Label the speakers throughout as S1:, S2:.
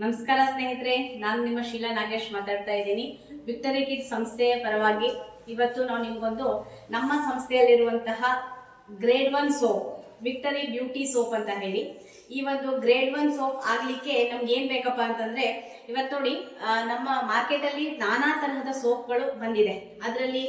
S1: ನಮಸ್ಕಾರ ಸ್ನೇಹಿತರೆ, ನಾನು ನಿಮ್ಮ ಶೀಲಾ ನಾಗೇಶ್ ಮಾತಾಡ್ತಾ ಇದ್ದೀನಿ. ವಿಕ್ಟರಿ ಕಿಡ್ ಸಂಸ್ಥೆಯ ಪರವಾಗಿ ಇವತ್ತು ನಾವು ನಿಮ್ಗೊಂದು ನಮ್ಮ ಸಂಸ್ಥೆಯಲ್ಲಿರುವಂತಹ grade 1 soap, victory beauty soap ಅಂತ ಹೇಳಿ, ಈ ಒಂದು ಗ್ರೇಡ್ 1 ಸೋಪ್ ಆಗ್ಲಿಕ್ಕೆ ನಮ್ಗೆ ಏನ್ ಬೇಕಪ್ಪ ಅಂತಂದ್ರೆ, ಇವತ್ತು ನೋಡಿ ನಮ್ಮ ಮಾರ್ಕೆಟ್ ಅಲ್ಲಿ ನಾನಾ ತರಹದ ಸೋಪ್ಗಳು ಬಂದಿದೆ. ಅದರಲ್ಲಿ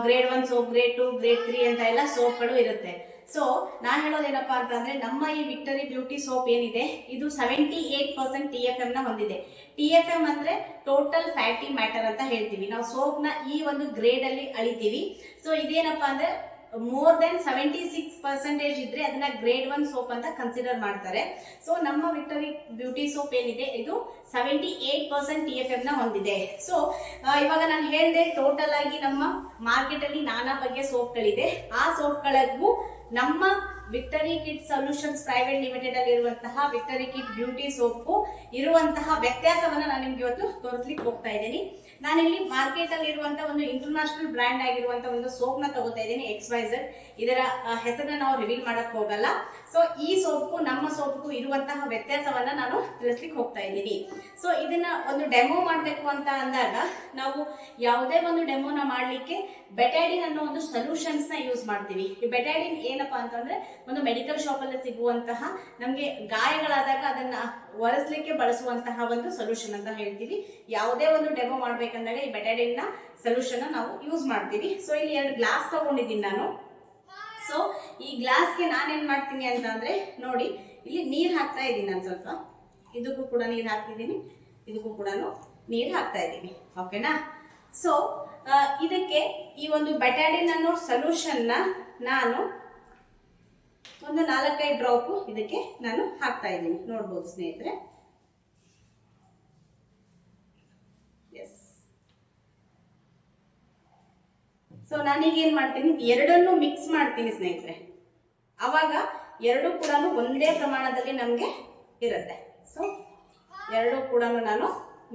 S1: ಗ್ರೇಡ್ 1 ಸೋಪ್, ಗ್ರೇಡ್ 2, ಗ್ರೇಡ್ 3 ಅಂತ ಎಲ್ಲ ಸೋಪ್ಗಳು ಇರುತ್ತೆ. ಸೊ ನಾನ್ ಹೇಳೋದೇನಪ್ಪಾ ಅಂತಂದ್ರೆ, ನಮ್ಮ ಈ ವಿಕ್ಟರಿ ಬ್ಯೂಟಿ ಸೋಪ್ ಏನಿದೆ ಇದು 78% TFM ನ ಹೊಂದಿದೆ. TFM ಅಂದ್ರೆ ಟೋಟಲ್ ಫ್ಯಾಟಿ ಮ್ಯಾಟರ್ ಅಂತ ಹೇಳ್ತೀವಿ. ನಾವು ಸೋಪ್ ನ ಈ ಒಂದು ಗ್ರೇಡ್ ಅಲ್ಲಿ ಅಳಿತೀವಿ. ಸೊ ಇದೇನಪ್ಪಾ ಅಂದ್ರೆ ಮೋರ್ ದೆನ್ 76% ಇದ್ರೆ ಅದನ್ನ ಗ್ರೇಡ್ 1 ಸೋಪ್ ಅಂತ ಕನ್ಸಿಡರ್ ಮಾಡ್ತಾರೆ. ಸೊ ನಮ್ಮ ವಿಕ್ಟರಿ ಬ್ಯೂಟಿ ಸೋಪ್ ಏನಿದೆ ಇದು 78% TFM ನ ಹೊಂದಿದೆ. ಸೊ ಇವಾಗ ನಾನು ಹೇಳಿದೆ, ಟೋಟಲ್ ಆಗಿ ನಮ್ಮ ಮಾರ್ಕೆಟ್ ಅಲ್ಲಿ ನಾನಾ ಬಗೆಯ ಸೋಪ್ಗಳಿದೆ. ಆ ಸೋಪ್ಗಳಿಗೂ ನಮ್ಮ victory kid solutions private limited ಅಲ್ಲಿ ಇರುವಂತಹ ವಿಕ್ಟರಿ ಕಿಡ್ ಬ್ಯೂಟಿ ಸೋಪ್ ಇರುವಂತಹ ವ್ಯತ್ಯಾಸವನ್ನ ನಾನು ನಿಮ್ಗೆ ಇವತ್ತು ತೋರಿಸ್ಲಿಕ್ಕೆ ಹೋಗ್ತಾ ಇದ್ದೀನಿ. ನಾನಿಲ್ಲಿ ಮಾರ್ಕೆಟ್ ಅಲ್ಲಿ ಇರುವಂತಹ ಒಂದು ಇಂಟರ್ನ್ಯಾಷನಲ್ ಬ್ರ್ಯಾಂಡ್ ಆಗಿರುವಂತಹ ಒಂದು ಸೋಪ್ ನ ತಗೋತಾ ಇದ್ದೀನಿ, XYZ. ಇದರ ಹೆಸರನ್ನ ನಾವು ರಿವೀಲ್ ಮಾಡಕ್ ಹೋಗಲ್ಲ. ಸೊ ಈ ಸೋಪ್ಗೂ ನಮ್ಮ ಸೋಪ್ಗೂ ಇರುವಂತಹ ವ್ಯತ್ಯಾಸವನ್ನ ನಾನು ತಿಳಿಸ್ಲಿಕ್ಕೆ ಹೋಗ್ತಾ ಇದ್ದೀನಿ. ಸೊ ಇದನ್ನ ಒಂದು ಡೆಮೋ ಮಾಡ್ಬೇಕು ಅಂತ ಅಂದಾಗ ನಾವು ಯಾವುದೇ ಒಂದು ಡೆಮೋನ ಮಾಡ್ಲಿಕ್ಕೆ ಬೆಟಾಡಿನ್ ಅನ್ನೋ ಒಂದು ಸೊಲ್ಯೂಷನ್ಸ್ ನ ಯೂಸ್ ಮಾಡ್ತೀವಿ. ಈ ಬೆಟಾಡಿನ್ ಏನಪ್ಪಾ ಅಂತಂದ್ರೆ ಒಂದು ಮೆಡಿಕಲ್ ಶಾಪ್ ಅಲ್ಲಿ ಸಿಗುವಂತಹ, ನಮ್ಗೆ ಗಾಯಗಳಾದಾಗ ಅದನ್ನ ಒರೆಸ್ಲಿಕ್ಕೆ ಬಳಸುವಂತಹ ಒಂದು ಸೊಲ್ಯೂಷನ್ ಅಂತ ಹೇಳ್ತೀವಿ. ಯಾವುದೇ ಒಂದು ಡೆಮೋ ಮಾಡ್ಬೇಕಂದಾಗ ಈ ಬೆಟಾಡಿನ್ ನ ಸೊಲ್ಯೂಷನ್ ನಾವು ಯೂಸ್ ಮಾಡ್ತೀವಿ. ಸೊ ಇಲ್ಲಿ 2 ಗ್ಲಾಸ್ ತಗೊಂಡಿದ್ದೀನಿ ನಾನು. ಸೊ ಈ ಗ್ಲಾಸ್ಗೆ ನಾನೇನ್ ಮಾಡ್ತೀನಿ ಅಂತ ಅಂದ್ರೆ, ನೋಡಿ ಇಲ್ಲಿ ನೀರ್ ಹಾಕ್ತಾ ಇದ್ದೀನಿ. ನಾನು ಸ್ವಲ್ಪ ಇದಕ್ಕೂ ಕೂಡ ನೀರ್ ಹಾಕ್ತಿದ್ದೀನಿ, ಇದಕ್ಕೂ ಕೂಡ ನೀರ್ ಹಾಕ್ತಾ ಇದ್ದೀನಿ. ಓಕೆನಾ? ಸೊ ಇದಕ್ಕೆ ಈ ಒಂದು ಬೆಟಾಡಿನ್ ಅನ್ನೋ ಸೊಲ್ಯೂಷನ್ ನ ನಾನು ಒಂದು 4-5 ಡ್ರಾಪ್ ಇದಕ್ಕೆ ನಾನು ಹಾಕ್ತಾ ಇದ್ದೀನಿ. ನೋಡ್ಬೋದು ಸ್ನೇಹಿತರೆ. ಸೊ ನಾನೀಗ ಏನ್ ಮಾಡ್ತೀನಿ, ಎರಡನ್ನು ಮಿಕ್ಸ್ ಮಾಡ್ತೀನಿ ಸ್ನೇಹಿತರೆ. ಅವಾಗ ಎರಡು ಕೂಡ ಒಂದೇ ಪ್ರಮಾಣದಲ್ಲಿ ನಮ್ಗೆ ಇರುತ್ತೆ. ಸೊ ಎರಡು ಕೂಡ ನಾನು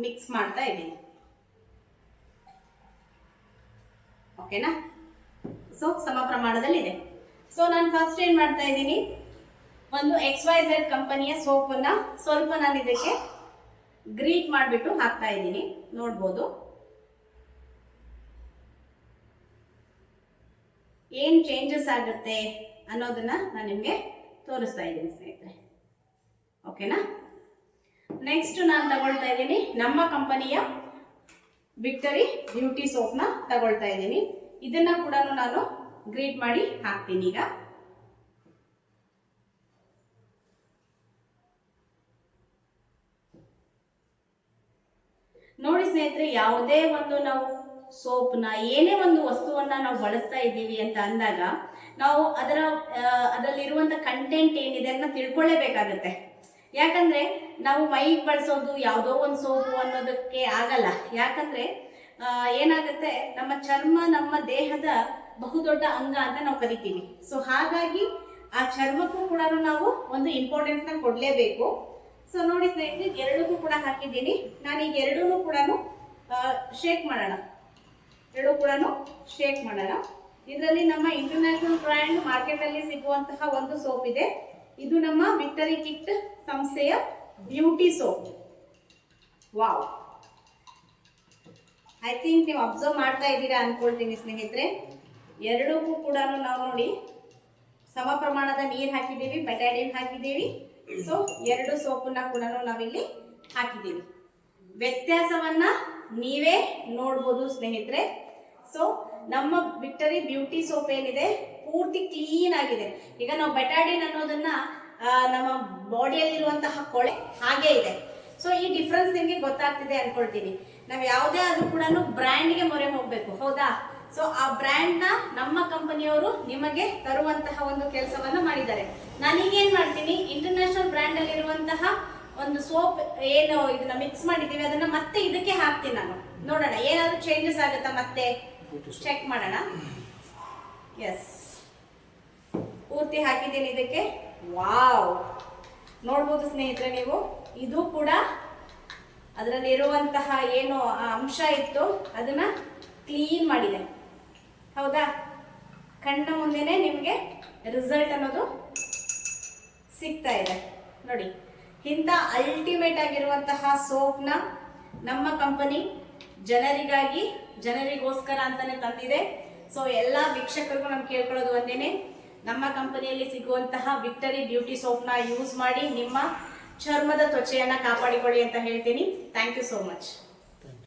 S1: ಮಿಕ್ಸ್ ಮಾಡ್ತಾ ಇದ್ದೀನಿ. ಓಕೆನಾ? ಸೊ ಸಮ ಪ್ರಮಾಣದಲ್ಲಿ ಇದೆ. ಸೊ ನಾನು ಫಸ್ಟ್ ಏನ್ ಮಾಡ್ತಾ ಇದ್ದೀನಿ, ಒಂದು XYZ ಕಂಪನಿಯ ಸೋಪ್ ಅನ್ನ ಸ್ವಲ್ಪ ನಾನು ಇದಕ್ಕೆ ಗ್ರೀಟ್ ಮಾಡ್ಬಿಟ್ಟು ಹಾಕ್ತಾ ಇದ್ದೀನಿ. ನೋಡ್ಬೋದು ಏನ್ ಚೇಂಜಸ್ ಆಗುತ್ತೆ ಅನ್ನೋದನ್ನ ನಾನು ನಿಮ್ಗೆ ತೋರಿಸ್ತಾ ಇದ್ದೀನಿ ಸ್ನೇಹಿತರೆ. ಓಕೆನಾ? ನೆಕ್ಸ್ಟ್ ನಾನು ತಗೊಳ್ತಾ ಇದ್ದೀನಿ ನಮ್ಮ ಕಂಪನಿಯ ವಿಕ್ಟರಿ ಬ್ಯೂಟಿ ಸೋಪ್ ನ ತಗೊಳ್ತಾ ಇದ್ದೀನಿ. ಇದನ್ನ ಕೂಡ ನಾನು ಗ್ರೀಟ್ ಮಾಡಿ ಹಾಕ್ತೀನಿ. ಈಗ ನೋಡಿ ಸ್ನೇಹಿತರೆ, ಯಾವುದೇ ಒಂದು ನಾವು ಸೋಪ್ನ ಏನೇ ಒಂದು ವಸ್ತುವನ್ನ ನಾವು ಬಳಸ್ತಾ ಇದ್ದೀವಿ ಅಂತ ಅಂದಾಗ ನಾವು ಅದರಲ್ಲಿರುವಂತ ಕಂಟೆಂಟ್ ಏನಿದೆ ಅಂತ ತಿಳ್ಕೊಳ್ಳೇಬೇಕಾಗತ್ತೆ. ಯಾಕಂದ್ರೆ ನಾವು ಮೈಗೆ ಬಳಸೋದು ಯಾವುದೋ ಒಂದು ಸೋಪು ಅನ್ನೋದಕ್ಕೆ ಆಗಲ್ಲ. ಯಾಕಂದ್ರೆ ಏನಾಗುತ್ತೆ, ನಮ್ಮ ಚರ್ಮ ನಮ್ಮ ದೇಹದ ಬಹುದೊಡ್ಡ ಅಂಗ ಅಂತ ನಾವು ಕರಿತೀವಿ. ಸೊ ಹಾಗಾಗಿ ಆ ಚರ್ಮಕ್ಕೂ ಕೂಡ ನಾವು ಒಂದು ಇಂಪಾರ್ಟೆನ್ಸ್ ನ ಕೊಡ್ಲೇಬೇಕು. ಸೊ ನೋಡಿ ಸ್ನೇಹಿತರೆ, ಎರಡಕ್ಕೂ ಕೂಡ ಹಾಕಿದ್ದೀನಿ. ನಾನೀಗ ಎರಡೂ ಕೂಡ ಶೇಕ್ ಮಾಡೋಣ. ಎರಡೂ ಕೂಡ ಶೇಕ್ ಮಾಡೋಣ. ಇದರಲ್ಲಿ ನಮ್ಮ ಇಂಟರ್ನ್ಯಾಷನಲ್ ಬ್ರ್ಯಾಂಡ್ ಮಾರ್ಕೆಟ್ ಅಲ್ಲಿ ಸಿಗುವಂತಹ ಒಂದು ಸೋಪ್ ಇದೆ. ಇದು ನಮ್ಮ ವಿಕ್ಟರಿ ಕಿಡ್ ಸಂಸ್ಥೆಯ beauty soap. Wow! I think ನೀವು ಅಬ್ಸರ್ವ್ ಮಾಡ್ತಾ ಇದ್ದೀರಾ ಅನ್ಕೊಳ್ತೀನಿ ಸ್ನೇಹಿತರೆ. ಎರಡಕ್ಕೂ ಕೂಡ ನಾವು ನೋಡಿ ಸಮ ಪ್ರಮಾಣದ ನೀರು ಹಾಕಿದ್ದೀವಿ, ಬೆಟಾಡಿನ್ ಹಾಕಿದ್ದೀವಿ. ಸೊ ಎರಡು ಸೋಪನ್ನ ಕೂಡ ನಾವಿಲ್ಲಿ ಹಾಕಿದ್ದೀವಿ. ವ್ಯತ್ಯಾಸವನ್ನ ನೀವೇ ನೋಡ್ಬೋದು ಸ್ನೇಹಿತರೆ. ಸೊ ನಮ್ಮ ವಿಕ್ಟರಿ ಬ್ಯೂಟಿ ಸೋಪ್ ಏನಿದೆ ಪೂರ್ತಿ ಕ್ಲೀನ್ ಆಗಿದೆ. ಈಗ ನಾವು ಬೆಟಾಡಿನ್ ಅನ್ನೋದನ್ನ ನಮ್ಮ ಬಾಡಿಯಲ್ಲಿರುವಂತಹ ಕೊಳೆ ಹಾಗೆ ಇದೆ. ಸೊ ಈ ಡಿಫ್ರೆನ್ಸ್ ನಿಮ್ಗೆ ಗೊತ್ತಾಗ್ತಿದೆ ಅನ್ಕೊಳ್ತೀನಿ. ನಾವ್ ಯಾವುದೇ ಆದ್ರೂ ಕೂಡ ಬ್ರ್ಯಾಂಡ್ಗೆ ಮೊರೆ ಹೋಗ್ಬೇಕು, ಹೌದಾ? ಸೊ ಆ ಬ್ರ್ಯಾಂಡ್ ನ ನಮ್ಮ ಕಂಪನಿಯವರು ನಿಮಗೆ ತರುವಂತಹ ಒಂದು ಕೆಲಸವನ್ನ ಮಾಡಿದ್ದಾರೆ. ನಾನೀಗ ಏನ್ ಮಾಡ್ತೀನಿ, ಇಂಟರ್ನ್ಯಾಷನಲ್ ಬ್ರ್ಯಾಂಡ್ ಅಲ್ಲಿ ಇರುವಂತಹ ಒಂದು ಸೋಪ್ ಏನು ಇದನ್ನ ಮಿಕ್ಸ್ ಮಾಡಿದೀವಿ ಅದನ್ನ ಮತ್ತೆ ಇದಕ್ಕೆ ಹಾಕ್ತೀನಿ ನಾನು. ನೋಡೋಣ ಏನಾದ್ರು ಚೇಂಜಸ್ ಆಗುತ್ತಾ, ಮತ್ತೆ ಚೆಕ್ ಮಾಡೋಣ. ಎಸ್, ಪೂರ್ತಿ ಹಾಕಿದ್ದೀನಿ ಇದಕ್ಕೆ. ವಾವ್! ನೋಡ್ಬೋದು ಸ್ನೇಹಿತರೆ ನೀವು, ಇದು ಕೂಡ ಅದರಲ್ಲಿ ಇರುವಂತಹ ಏನು ಅಂಶ ಇತ್ತು ಅದನ್ನ ಕ್ಲೀನ್ ಮಾಡಿದೆ, ಹೌದಾ? ಕಣ್ಣ ಮುಂದೆನೆ ನಿಮ್ಗೆ ರಿಸಲ್ಟ್ ಅನ್ನೋದು ಸಿಗ್ತಾ ಇದೆ ನೋಡಿ. ಇಂಥ ಅಲ್ಟಿಮೇಟ್ ಆಗಿರುವಂತಹ ಸೋಪ್ನ ನಮ್ಮ ಕಂಪನಿ ಜನರಿಗೋಸ್ಕರ ಅಂತಾನೆ ತಂದಿದೆ. ಸೊ ಎಲ್ಲ ವೀಕ್ಷಕರಿಗೂ ನಮ್ಗೆ ಕೇಳ್ಕೊಳ್ಳೋದು ಒಂದೇನೆ, ನಮ್ಮ ಕಂಪನಿಯಲ್ಲಿ ಸಿಗುವಂತಹ ವಿಕ್ಟರಿ ಬ್ಯೂಟಿ ಸೋಪ್ನ ಯೂಸ್ ಮಾಡಿ ನಿಮ್ಮ ಚರ್ಮದ ತ್ವಚೆಯನ್ನ ಕಾಪಾಡಿಕೊಳ್ಳಿ ಅಂತ ಹೇಳ್ತೀನಿ. Thank you so much.